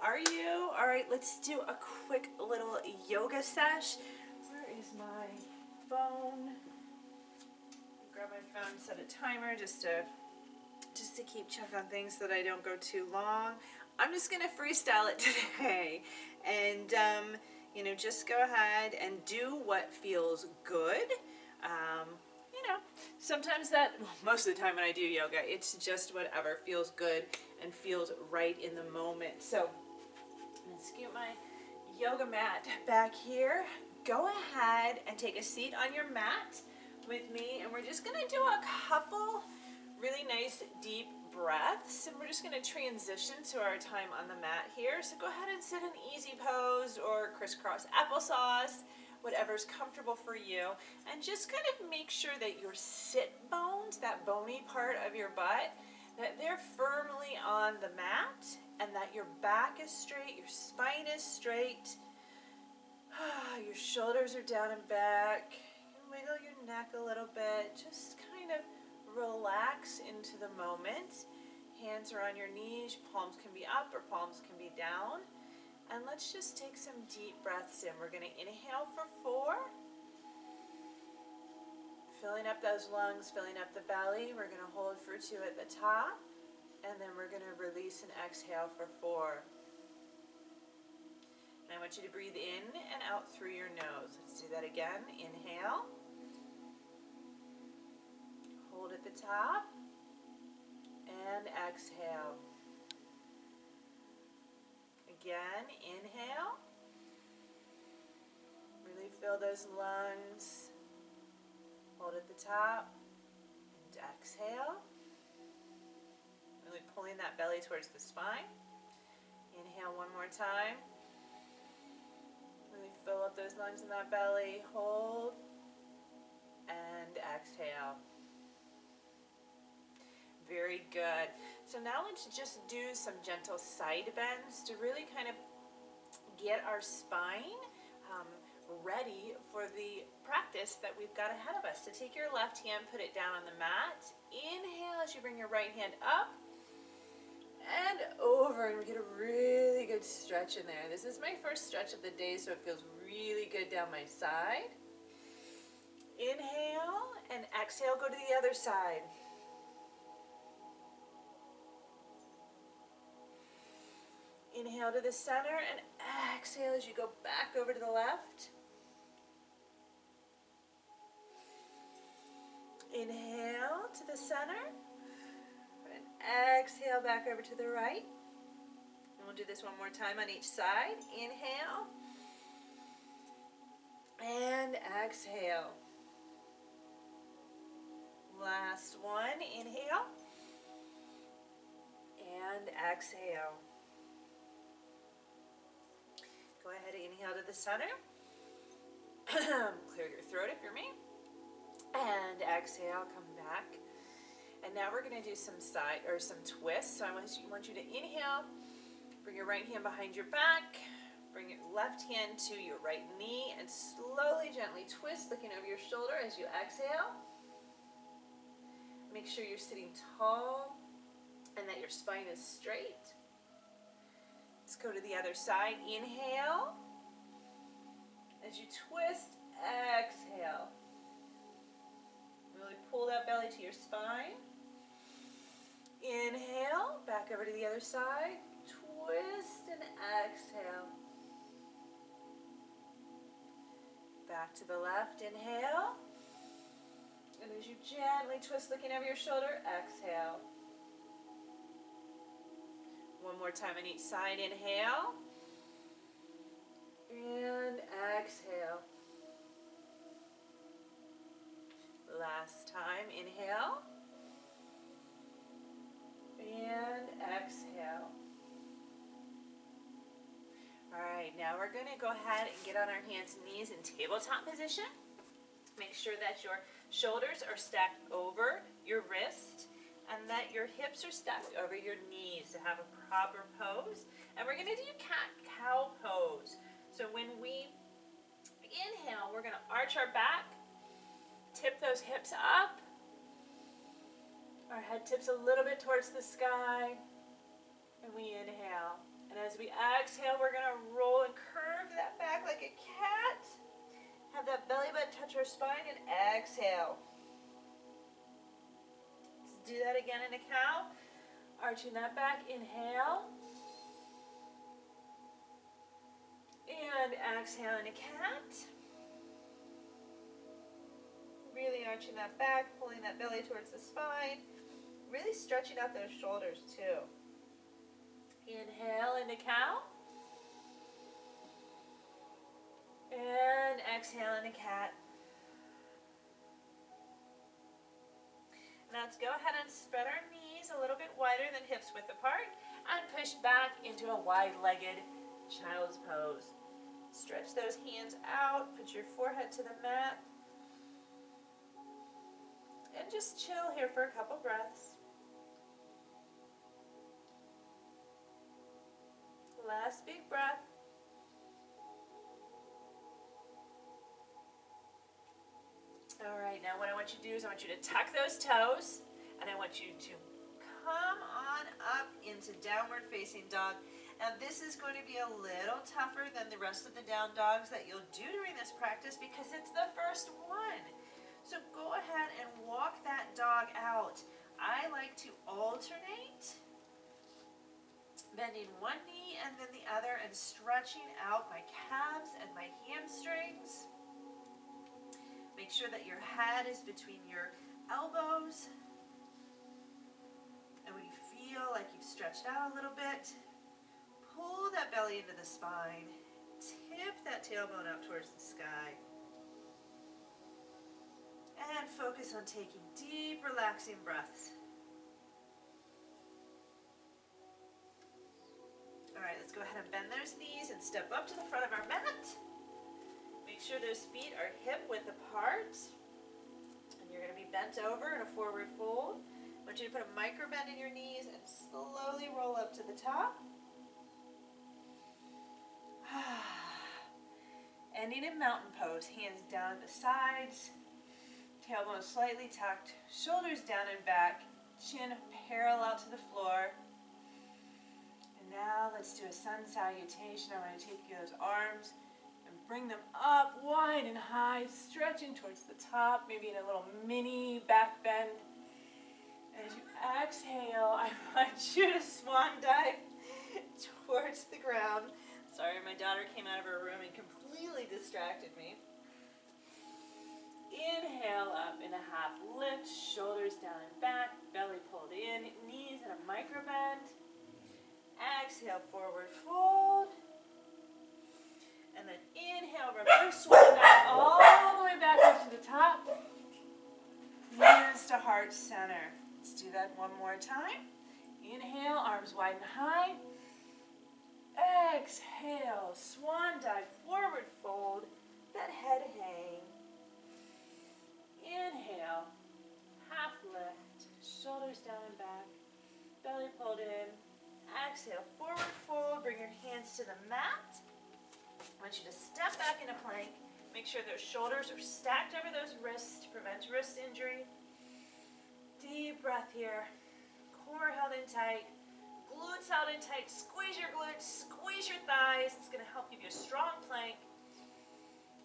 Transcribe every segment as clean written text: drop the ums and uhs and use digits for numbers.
How are you? All right, let's do a quick little yoga sesh. Where is my phone? Grab my phone, set a timer just to keep check on things so that I don't go too long. I'm just gonna freestyle it today, and just go ahead and do what feels good. Sometimes most of the time when I do yoga, it's just whatever feels good and feels right in the moment. So I'm gonna scoot my yoga mat back here. Go ahead and take a seat on your mat with me, and we're just gonna do a couple really nice deep breaths, and we're just going to transition to our time on the mat here. So go ahead and sit in easy pose or crisscross applesauce, whatever's comfortable for you, and just kind of make sure that your sit bones, that bony part of your butt, that they're firmly on the mat, and that your back is straight, your spine is straight, your shoulders are down and back. You wiggle your neck a little bit, just kind of relax into the moment. Hands are on your knees, palms can be up or palms can be down. And let's just take some deep breaths in. We're going to inhale for 4. Filling up those lungs, filling up the belly. We're going to hold for 2 at the top. And then we're going to release and exhale for 4. And I want you to breathe in and out through your nose. Let's do that again. Inhale. Hold at the top, and exhale. Again, inhale. Really fill those lungs. Hold at the top, and exhale. Really pulling that belly towards the spine. Inhale one more time. Really fill up those lungs in that belly. Hold, and exhale. Very good. So now let's just do some gentle side bends to really kind of get our spine ready for the practice that we've got ahead of us. So take your left hand, put it down on the mat. Inhale as you bring your right hand up and over, and we get a really good stretch in there. This is my first stretch of the day, so it feels really good down my side. Inhale and exhale, go to the other side. Inhale to the center and exhale as you go back over to the left. Inhale to the center and exhale back over to the right. And we'll do this one more time on each side. Inhale and exhale. Last one. Inhale and exhale. Go ahead and inhale to the center. Clear your throat if you're me. And exhale, come back. And now we're going to do some twists. So I want you to inhale, bring your right hand behind your back, bring your left hand to your right knee, and slowly, gently twist, looking over your shoulder as you exhale. Make sure you're sitting tall and that your spine is straight. Let's go to the other side. Inhale. As you twist, exhale. Really pull that belly to your spine. Inhale, back over to the other side. Twist and exhale. Back to the left, inhale. And as you gently twist, looking over your shoulder, exhale. One more time on each side. Inhale. And exhale. Last time. Inhale. And exhale. All right, now we're going to go ahead and get on our hands and knees in tabletop position. Make sure that your shoulders are stacked over your wrist, and that your hips are stacked over your knees to have a proper pose. And we're going to do cat-cow pose. So when we inhale, we're going to arch our back, tip those hips up. Our head tips a little bit towards the sky, and we inhale. And as we exhale, we're going to roll and curve that back like a cat. Have that belly button touch our spine and exhale. Let's do that again in a cow. Arching that back, inhale. And exhale in a cat. Really arching that back, pulling that belly towards the spine. Really stretching out those shoulders too. Inhale into cow. And exhale into cat. Now let's go ahead and spread our knees a little bit wider than hips width apart and push back into a wide-legged child's pose. Stretch those hands out, put your forehead to the mat, and just chill here for a couple breaths. Last big breath. All right, now what I want you to do is I want you to tuck those toes, and I want you to come on up into downward facing dog. Now this is going to be a little tougher than the rest of the down dogs that you'll do during this practice because it's the first one. So go ahead and walk that dog out. I like to alternate, bending one knee and then the other and stretching out my calves and my hamstrings. Make sure that your head is between your elbows. And when you feel like you've stretched out a little bit, pull that belly into the spine. Tip that tailbone up towards the sky. And focus on taking deep, relaxing breaths. All right, let's go ahead and bend those knees and step up to the front of our mat. Make sure those feet are hip width apart. And you're going to be bent over in a forward fold. I want you to put a micro bend in your knees and slowly roll up to the top. Ending in mountain pose, hands down at the sides, tailbone slightly tucked, shoulders down and back, chin parallel to the floor. And now let's do a sun salutation. I want to take those arms and bring them up wide and high, stretching towards the top, maybe in a little mini back bend. As you exhale, I want you to swan dive towards the ground. Sorry, my daughter came out of her room and completely distracted me. Inhale up in a half lift, shoulders down and back, belly pulled in, knees in a micro bend. Exhale, forward fold. And then inhale, reverse swan dive all the way back up to the top. Hands to heart center. Let's do that one more time. Inhale, arms wide and high. Exhale, swan dive, forward fold, that head hang. Inhale, half lift, shoulders down and back, belly pulled in. Exhale, forward fold, bring your hands to the mat. I want you to step back into plank. Make sure those shoulders are stacked over those wrists to prevent wrist injury. Deep breath here, core held in tight. Glutes out and tight, squeeze your glutes, squeeze your thighs. It's going to help give you a strong plank.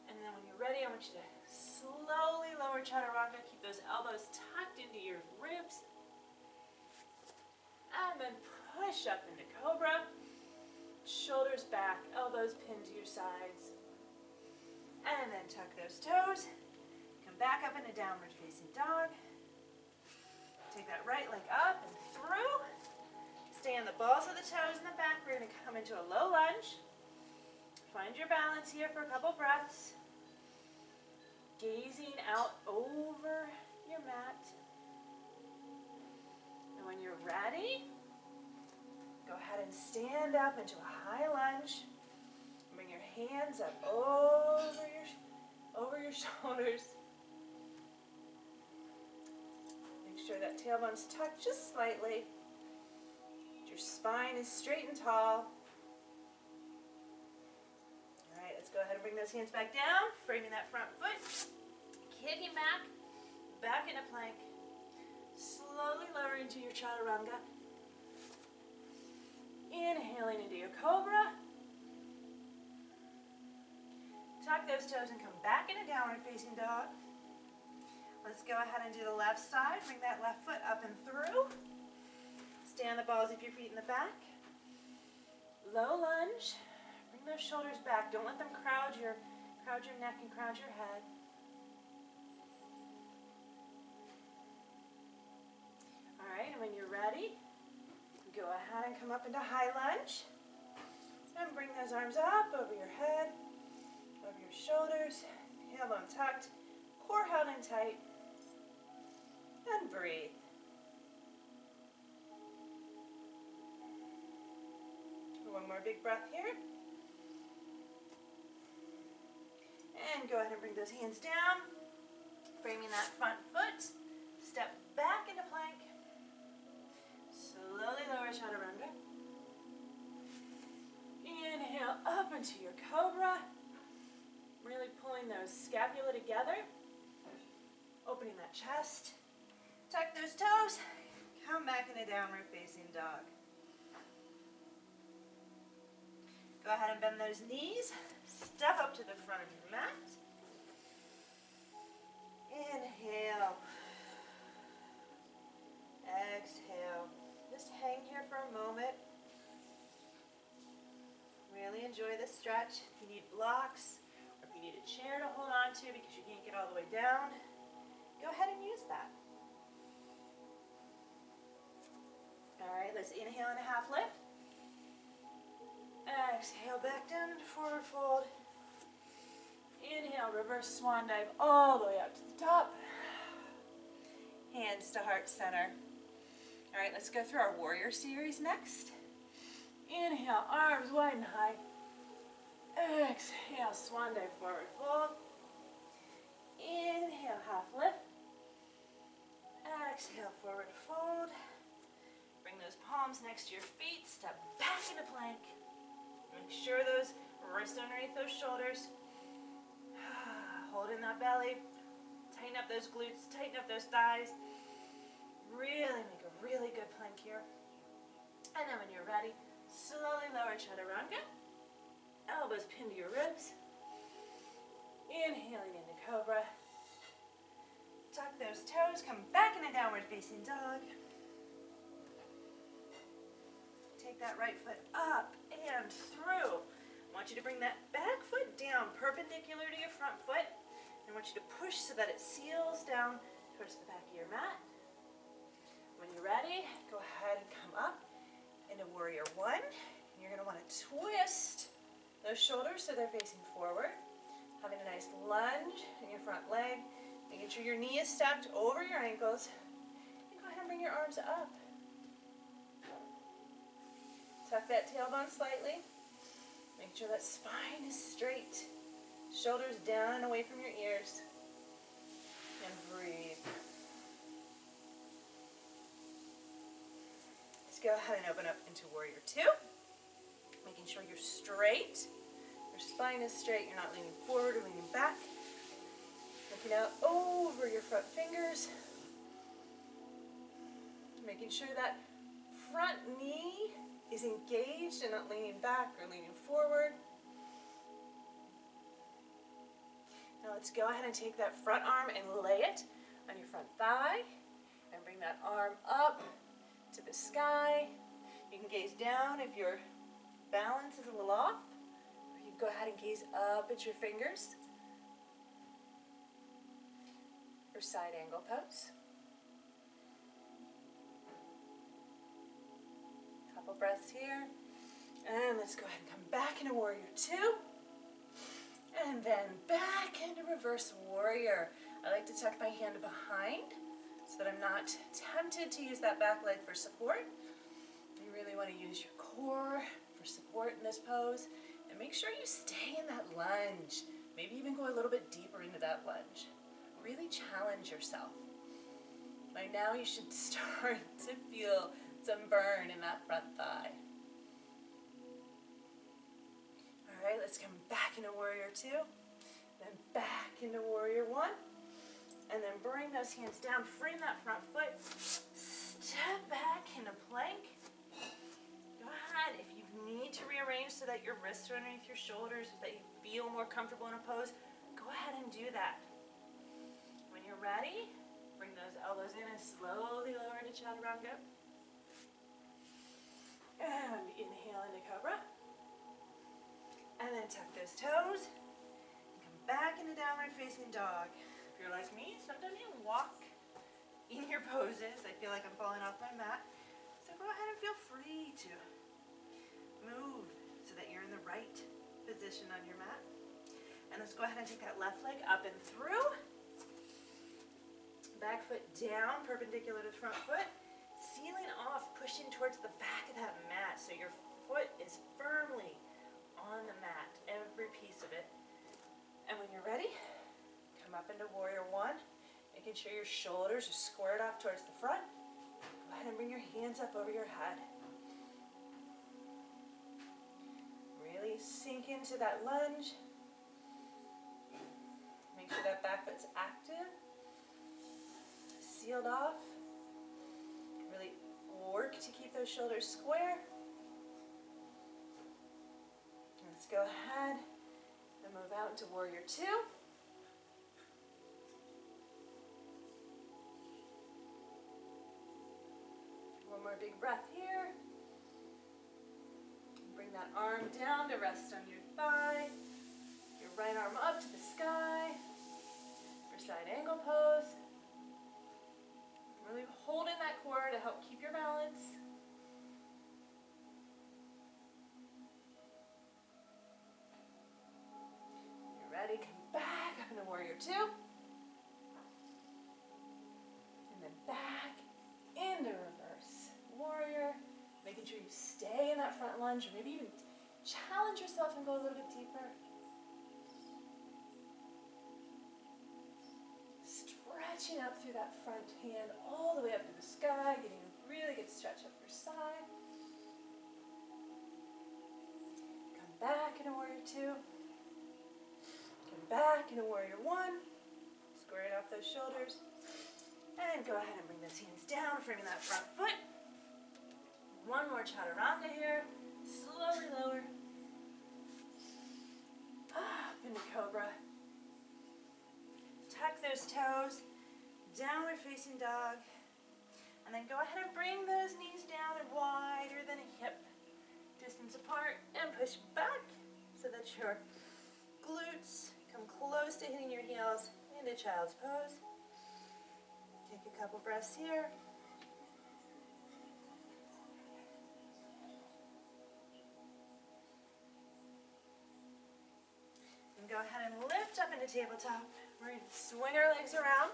And then when you're ready, I want you to slowly lower chaturanga. Keep those elbows tucked into your ribs. And then push up into cobra. Shoulders back, elbows pinned to your sides. And then tuck those toes. Come back up into downward facing dog. Take that right leg up and through. Stay on the balls of the toes in the back. We're going to come into a low lunge. Find your balance here for a couple breaths. Gazing out over your mat. And when you're ready, go ahead and stand up into a high lunge. Bring your hands up over your shoulders. Make sure that tailbone's tucked just slightly. Your spine is straight and tall. All right, let's go ahead and bring those hands back down, framing that front foot, kicking back into plank. Slowly lower into your chaturanga. Inhaling Inhaling into your cobra. Tuck those toes and come back into downward facing dog. Let's go ahead and do the left side. Bring that left foot up and through. Stay on the balls of your feet in the back. Low lunge. Bring those shoulders back. Don't let them crowd your neck and crowd your head. All right, and when you're ready, go ahead and come up into high lunge. And bring those arms up over your head, over your shoulders, tailbone tucked, core held in tight, and breathe. One more big breath here. And go ahead and bring those hands down, framing that front foot. Step back into plank. Slowly lower chaturanga. Inhale up into your cobra. Really pulling those scapula together. Opening that chest. Tuck those toes. Come back into downward facing dog. Go ahead and bend those knees. Step up to the front of your mat. Inhale. Exhale. Just hang here for a moment. Really enjoy this stretch. If you need blocks, or if you need a chair to hold on to because you can't get all the way down, go ahead and use that. All right, let's inhale and a half lift. Exhale, back down into forward fold. Inhale, reverse swan dive all the way up to the top. Hands to heart center. All right, let's go through our warrior series next. Inhale, arms wide and high. Exhale, swan dive, forward fold. Inhale, half lift. Exhale, forward fold. Bring those palms next to your feet. Step back into plank. Make sure those wrists underneath those shoulders. Hold in that belly. Tighten up those glutes. Tighten up those thighs. Really make a really good plank here. And then when you're ready, slowly lower chaturanga. Elbows pinned to your ribs. Inhaling into cobra. Tuck those toes. Come back into downward facing dog. Take that right foot up and through. I want you to bring that back foot down perpendicular to your front foot. I want you to push so that it seals down towards the back of your mat. When you're ready, go ahead and come up into warrior one. And you're going to want to twist those shoulders so they're facing forward. Having a nice lunge in your front leg. Making sure your knee is stacked over your ankles. And go ahead and bring your arms up. Tuck that tailbone slightly. Make sure that spine is straight. Shoulders down and away from your ears. And breathe. Let's go ahead and open up into warrior two. Making sure you're straight. Your spine is straight. You're not leaning forward or leaning back. Looking out over your front fingers. Making sure that front knee is engaged and not leaning back or leaning forward. Now let's go ahead and take that front arm and lay it on your front thigh and bring that arm up to the sky. You can gaze down if your balance is a little off, or you can go ahead and gaze up at your fingers for side angle pose. Couple breaths here. And let's go ahead and come back into warrior two. And then back into reverse warrior. I like to tuck my hand behind so that I'm not tempted to use that back leg for support. You really want to use your core for support in this pose. And make sure you stay in that lunge. Maybe even go a little bit deeper into that lunge. Really challenge yourself. By now you should start to feel some burn in that front thigh. All right, let's come back into warrior two, then back into warrior one, and then bring those hands down, frame that front foot, step back into plank. Go ahead, if you need that your wrists are underneath your shoulders so that you feel more comfortable in a pose, go ahead and do that. When you're ready, bring those elbows in and slowly lower into chaturanga. And inhale into cobra. And then tuck those toes. And come back into downward facing dog. If you're like me, sometimes you walk in your poses. I feel like I'm falling off my mat. So go ahead and feel free to move so that you're in the right position on your mat. And let's go ahead and take that left leg up and through. Back foot down, perpendicular to the front foot. Sealing off, pushing towards the back of that mat so your foot is firmly on the mat, every piece of it. And when you're ready, come up into warrior one, making sure your shoulders are squared off towards the front. Go ahead and bring your hands up over your head. Really sink into that lunge. Make sure that back foot's active, sealed off. Really work to keep those shoulders square. Let's go ahead and move out into warrior two. One more big breath here. Bring that arm down to rest on your thigh. Your right arm up to the sky for side angle pose. Really holding that core to help keep your balance. You're ready, come back up into warrior two. And then back into reverse warrior. Making sure you stay in that front lunge, or maybe even challenge yourself and go a little bit deeper. Stretching up through that front hand all the way up to the sky, getting a really good stretch up your side. Come back into warrior two. Come back into warrior one. Square it off those shoulders. And go ahead and bring those hands down, framing that front foot. One more chaturanga here. Slowly lower. Up into cobra. Tuck those toes. Downward facing dog. And then go ahead and bring those knees down and wider than a hip distance apart and push back so that your glutes come close to hitting your heels into child's pose. Take a couple breaths here. And go ahead and lift up into tabletop. We're going to swing our legs around.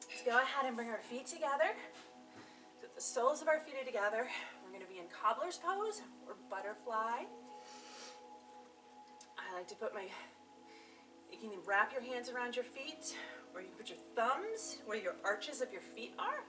Let's go ahead and bring our feet together. So the soles of our feet are together. We're going to be in cobbler's pose or butterfly. I like to put you can wrap your hands around your feet, or you can put your thumbs where your arches of your feet are,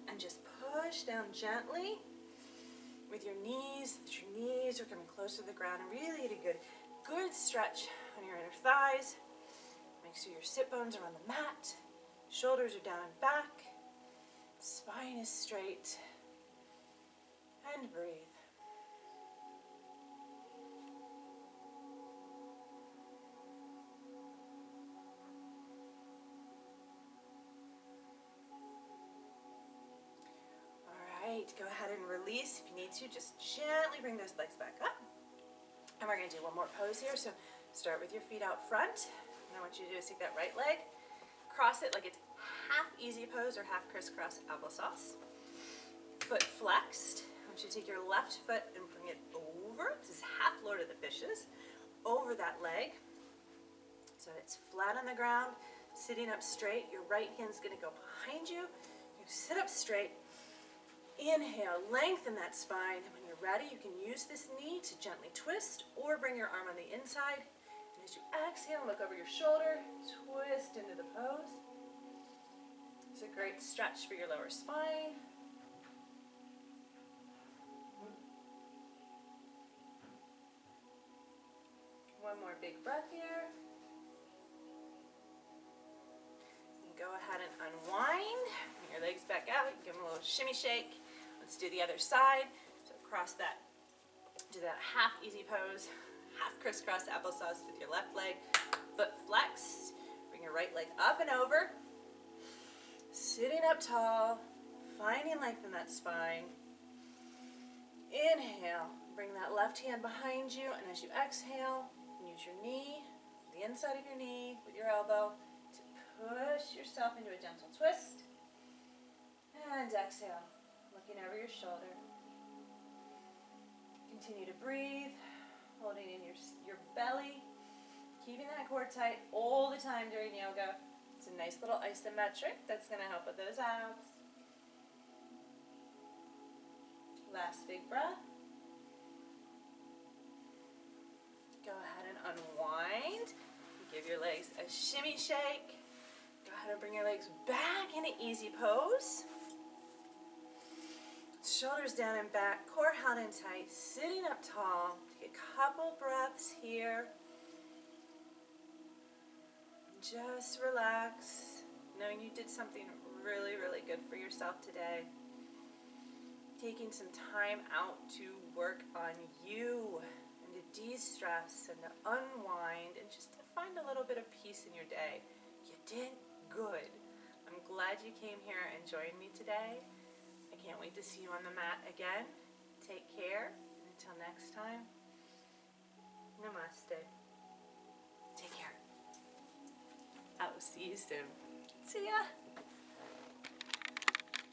and just push down gently with your knees. Your knees are coming close to the ground, and really get a good stretch on your inner thighs. Make sure your sit bones are on the mat. Shoulders are down and back. Spine is straight. And breathe. All right, go ahead and release. If you need to, just gently bring those legs back up. And we're going to do one more pose here. So start with your feet out front. And I want you to do is take that right leg, cross it like it's half easy pose or half crisscross applesauce. Foot flexed. I want you to take your left foot and bring it over. This is half Lord of the Fishes. Over that leg. So it's flat on the ground, sitting up straight. Your right hand's going to go behind you. You sit up straight. Inhale, lengthen that spine. And when you're ready, you can use this knee to gently twist or bring your arm on the inside. And as you exhale, look over your shoulder, twist into the pose. It's a great stretch for your lower spine. One more big breath here. And go ahead and unwind. Bring your legs back out. Give them a little shimmy shake. Let's do the other side. So cross that Do that half easy pose, half crisscross applesauce with your left leg, foot flexed. Bring your right leg up and over. Sitting up tall, finding length in that spine. Inhale, bring that left hand behind you, and as you exhale, use your knee, the inside of your knee with your elbow to push yourself into a gentle twist. And exhale, looking over your shoulder. Continue to breathe, holding in your belly, keeping that core tight all the time during yoga. It's a nice little isometric that's going to help with those abs. Last big breath. Go ahead and unwind. Give your legs a shimmy shake. Go ahead and bring your legs back into easy pose. Shoulders down and back, core held in tight, sitting up tall. Take a couple breaths here. Just relax, knowing you did something really, really good for yourself today. Taking some time out to work on you and to de-stress and to unwind and just to find a little bit of peace in your day. You did good. I'm glad you came here and joined me today. I can't wait to see you on the mat again. Take care, and until next time, namaste. Take care. I will see you soon. See ya.